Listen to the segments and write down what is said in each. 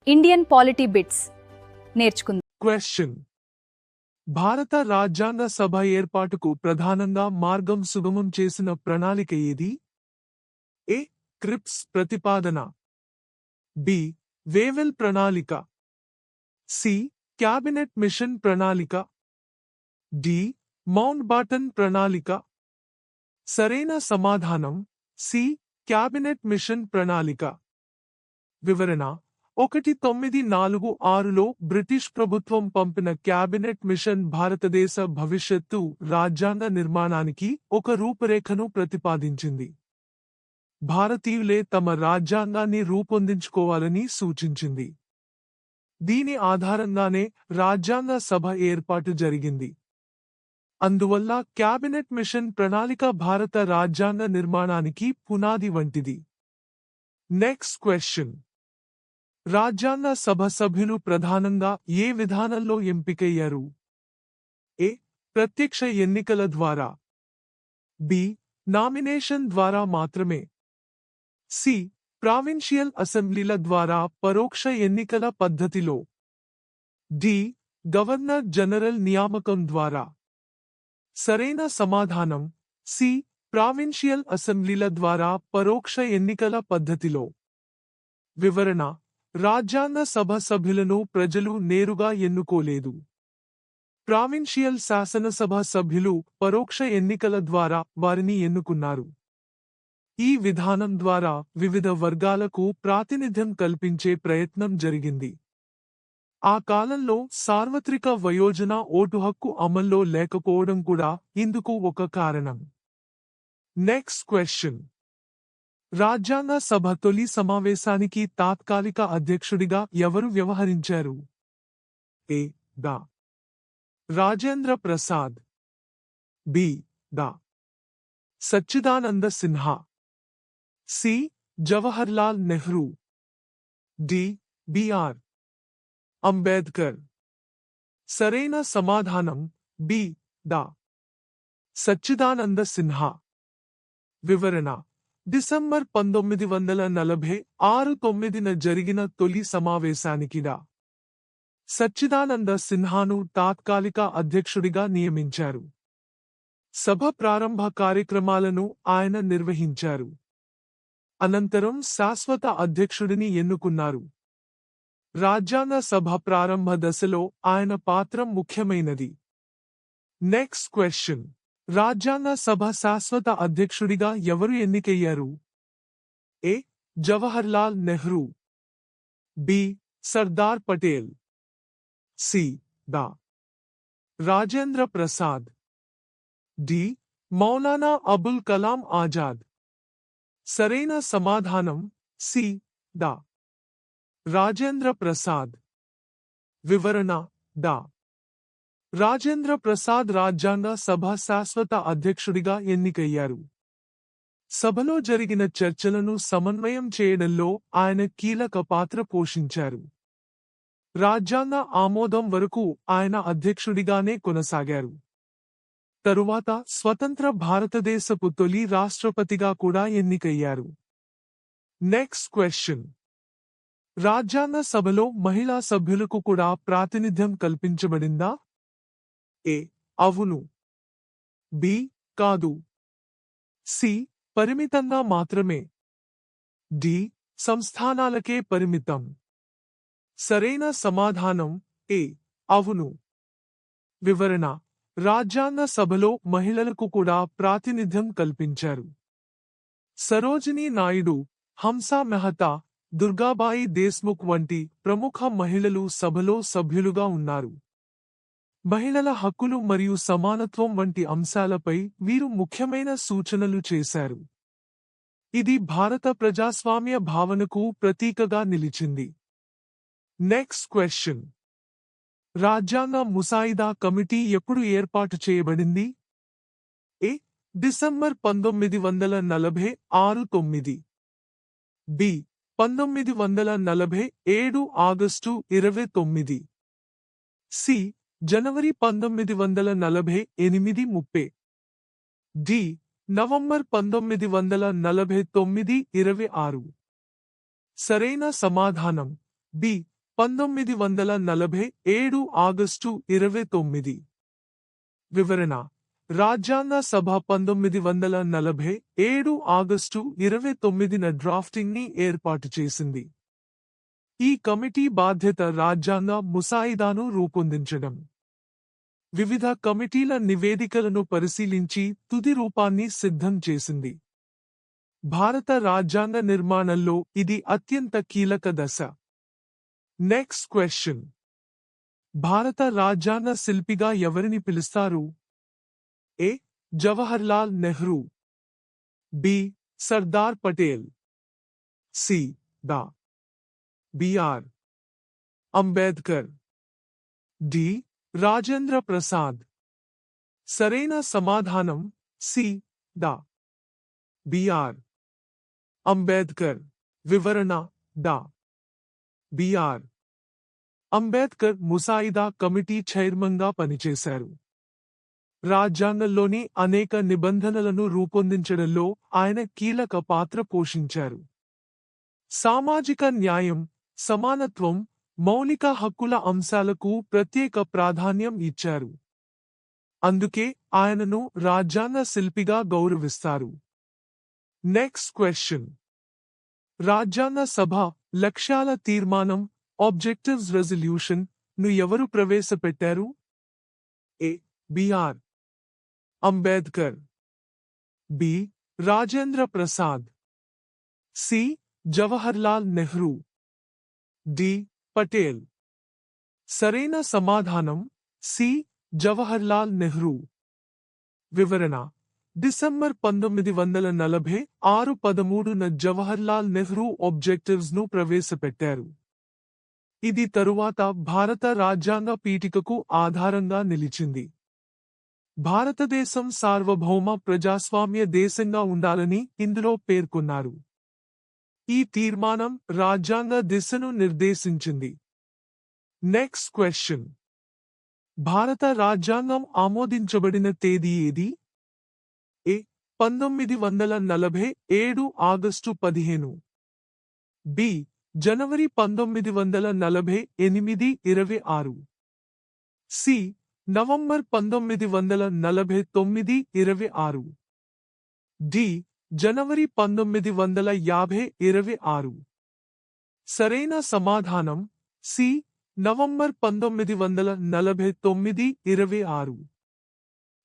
Indian polity bits నేర్చుకుందాం. Question: భారత రాజ్యాంగ సభ ఏర్పాటుకు ప్రధానంగా మార్గం సుగమం చేసిన ప్రణాళిక ఏది? ఏ. క్రిప్స్ ప్రతిపాదన. బి. వేవెల్ ప్రణాళిక. సి. క్యాబినెట్ మిషన్ ప్రణాళిక. డి. మౌంట్ బాటన్ ప్రణాళిక. సరైన సమాధానం సి. క్యాబినెట్ మిషన్ ప్రణాళిక. వివరణ: 1946లో బ్రిటిష్ ప్రభుత్వం పంపిన క్యాబినెట్ మిషన్ భారతదేశ భవిష్యత్తు రాజ్యాంగ నిర్మాణానికి ఒక రూపురేఖను ప్రతిపాదించింది. భారతీయులే తమ రాజ్యాంగాన్ని రూపొందించుకోవాలని సూచించింది. దీని ఆధారంగానే రాజ్యాంగ సభ ఏర్పాటు జరిగింది. అందువల్ల క్యాబినెట్ మిషన్ ప్రణాళిక భారత రాజ్యాంగ నిర్మాణానికి పునాది వంటిది. నెక్స్ట్ క్వశ్చన్: రాజ్యాంగ సభ సభ్యులు ప్రధానంగా ఏ విధానంలో ఎంపికయ్యారు? ఏ. ప్రత్యక్ష ఎన్నికల ద్వారా. బి. నామినేషన్ ద్వారా మాత్రమే. సి. ప్రావిన్షియల్ అసెంబ్లీల ద్వారా పరోక్ష ఎన్నికల పద్ధతిలో. డి. గవర్నర్ జనరల్ నియామకం ద్వారా. సరైన సమాధానం సి. ప్రావిన్షియల్ అసెంబ్లీల ద్వారా పరోక్ష ఎన్నికల పద్ధతిలో. వివరణ: రాజ్యాంగ సభ సభ్యులను ప్రజలు నేరుగా ఎన్నుకోలేదు. ప్రావిన్షియల్ శాసనసభ సభ్యులు పరోక్ష ఎన్నికల ద్వారా వారిని ఎన్నుకున్నారు. ఈ విధానం ద్వారా వివిధ వర్గాలకు ప్రాతినిధ్యం కల్పించే ప్రయత్నం జరిగింది. ఆ కాలంలో సార్వత్రిక వయోజన ఓటు హక్కు అమల్లో లేకపోవడం కూడా ఇందుకు ఒక కారణం. నెక్స్ట్ క్వశ్చన్: రాజ్యాంగ సభ తొలి సమావేశానికి తాత్కాలిక అధ్యక్షుడిగా ఎవరు వ్యవహరించారు? A. Dr. Rajendra Prasad. B. Dr. Sachchidananda Sinha. C. Jawaharlal Nehru. D. B R Ambedkar. సరైన సమాధానం బి. డా. సచ్చిదానంద సిన్హా. వివరణ: డిసెంబర్ 1946 జరిగిన తొలి సమావేశానికి డా. సచ్చిదానంద సిన్హాను తాత్కాలిక అధ్యక్షుడిగా నియమించారు. సభ ప్రారంభ కార్యక్రమాలను ఆయన నిర్వహించారు. అనంతరం శాశ్వత అధ్యక్షుడిని ఎన్నుకున్నారు. రాజ్యాంగ సభ ప్రారంభ దశలో ఆయన పాత్ర ముఖ్యమైనది. నెక్స్ట్ క్వశ్చన్: రాజ్యాంగ సభ శాశ్వత అధ్యక్షుడిగా ఎవరు ఎన్నికయ్యారు? ఏ. జవహర్లాల్ నెహ్రూ. బి. సర్దార్ పటేల్. సి. డా. రాజేంద్ర ప్రసాద్. డి. మౌలానా అబుల్ కలాం ఆజాద్. సరైన సమాధానం సి. డా. రాజేంద్ర ప్రసాద్. వివరణ: డా. రాజేంద్ర ప్రసాద్ రాజ్యాంగ సభ శాశ్వత అధ్యక్షుడిగా ఎన్నికయ్యారు. సభలో జరిగిన చర్చలను సమన్వయం చేయడంలో ఆయన కీలక పాత్ర పోషించారు. రాజ్యాంగ ఆమోదం వరకు ఆయన అధ్యక్షుడిగానే కొనసాగారు. తరువాత స్వతంత్ర భారతదేశపు తొలి రాష్ట్రపతిగా కూడా ఎన్నికయ్యారు. నెక్స్ట్ క్వశ్చన్: రాజ్యాంగ సభలో మహిళా సభ్యులకు కూడా ప్రాతినిధ్యం కల్పించబడిందా? ఏ. అవును. బి. కాదు. సి. పరిమితంగా మాత్రమే. డి. సంస్థానాలకే పరిమితం. సరైన సమాధానం ఏ. అవును. వివరణ: రాజ్యాంగ సభలో మహిళలకు కూడా ప్రాతినిధ్యం కల్పించారు. సరోజినీ నాయుడు, హంసా మెహతా, దుర్గాబాయి దేశ్ముఖ్ వంటి ప్రముఖ మహిళలు సభలో సభ్యులుగా ఉన్నారు. మహిళల హక్కులు మరియు సమానత్వం వంటి అంశాలపై వీరు ముఖ్యమైన సూచనలు చేశారు. ఇది భారత ప్రజాస్వామ్య భావనకు ప్రతీకగా నిలిచింది. నెక్స్ట్ క్వశ్చన్: రాజ్యాంగ ముసాయిదా కమిటీ ఎప్పుడు ఏర్పాటు చేయబడింది? A. December 1946 B. 1947 August 29 C. జనవరి 1948 30 డి. నవంబర్ 1949 26. సరైన సమాధానం బి. 1947 ఆగస్టు 29. వివరణ రాజ్యాంగ సభ 1947 ఆగస్టు 29న డ్రాఫ్టింగ్ని ఏర్పాటు చేసింది. ఈ కమిటీ బాధ్యత రాజ్యాంగ ముసాయిదాను రూపొందించడం. వివిధ కమిటీల నివేదికలను పరిశీలించి తుది రూపాన్ని సిద్ధం చేసింది. భారత రాజ్యాంగ నిర్మాణంలో ఇది అత్యంత కీలక దశ. Next question. భారత రాజ్యాంగ శిల్పిగా ఎవరిని పిలుస్తారు? A. Jawaharlal Nehru, B. Sardar Patel, C. డా. BR Ambedkar, D. రాజేంద్ర ప్రసాద్. సరైన సమాధానం సి. డా. బిఆర్ అంబేద్కర్. వివరణ డా. బిఆర్ అంబేద్కర్ ముసాయిదా కమిటీ చైర్మన్గా పనిచేశారు. రాజ్యాంగంలోని అనేక నిబంధనలను రూపొందించడంలో ఆయన కీలక పాత్ర పోషించారు. సామాజిక న్యాయం, సమానత్వం, మౌలిక హక్కుల అంశాలకు ప్రత్యేక ప్రాధాన్యం ఇచ్చారు. అందుకే ఆయనను రాజ్యాంగ శిల్పిగా గౌరవిస్తారు. Next question. రాజ్యాంగ సభ లక్ష్యాల తీర్మానం ఆబ్జెక్టివ్స్ రెజల్యూషన్ ను ఎవరు ప్రవేశపెట్టారు? A. BR Ambedkar, B. Rajendra Prasad, C. Jawaharlal Nehru, D. Patel. సరైన సమాధానం సి. జవహర్లాల్ నెహ్రూ. వివరణ డిసెంబర్ 1946 13న జవహర్లాల్ నెహ్రూ ఆబ్జెక్టివ్స్ ను ప్రవేశపెట్టారు. ఇది తరువాత భారత రాజ్యాంగ పీఠికకు ఆధారంగా నిలిచింది. భారతదేశం సార్వభౌమ ప్రజాస్వామ్య దేశంగా ఉండాలని ఇందులో పేర్కొన్నారు. ఈ తీర్మానం రాజ్యాంగ దిశను నిర్దేశించింది. Next question. భారత రాజ్యాంగం ఆమోదించబడిన తేదీ ఏది? ఏ. 1947 August 15, B. జనవరి 1948 26, సి. November 1949 26, D. జనవరి 1950 26. సరైన సమాధానం సి. నవంబర్ 1949 26.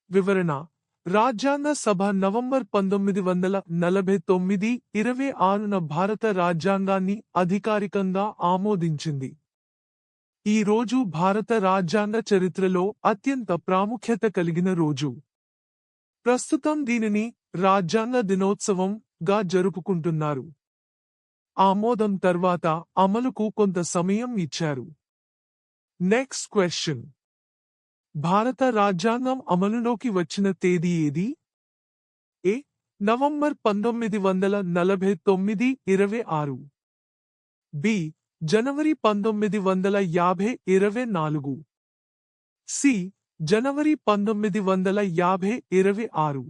వివరణ రాజ్యాంగ సభ నవంబర్ 1949 26న భారత రాజ్యాంగాన్ని అధికారికంగా ఆమోదించింది. ఈ రోజు భారత రాజ్యాంగ చరిత్రలో అత్యంత ప్రాముఖ్యత కలిగిన రోజు. ప్రస్తుతం దీనిని రాజ్యాంగ దినోత్సవంగా జరుపుకుంటున్నారు. ఆమోదం తర్వాత అమలుకు కొంత సమయం ఇచ్చారు. Next question. భారత రాజ్యాంగం అమలులోకి వచ్చిన తేదీ ఏది? ఏ. November 1949 26, B. జనవరి 1950 24, సి. జనవరి 1950 26,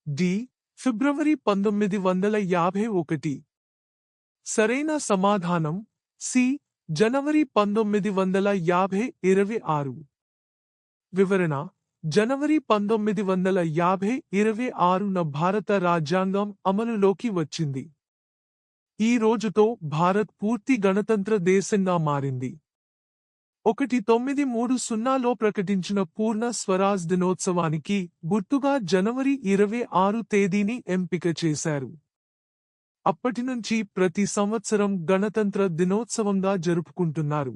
డి. ఫిబ్రవరి 1951. సరైన సమాధానం సి. జనవరి 1950 26. వివరణ జనవరి 1950 26న భారత రాజ్యాంగం అమలులోకి వచ్చింది. ఈ రోజుతో భారత్ పూర్తి గణతంత్ర దేశంగా మారింది. 1930లో ప్రకటించిన పూర్ణ స్వరాజ్ దినోత్సవానికి గుర్తుగా జనవరి 26 తేదీని ఎంపిక చేశారు. అప్పటినుంచి ప్రతి సంవత్సరం గణతంత్ర దినోత్సవంగా జరుపుకుంటున్నారు.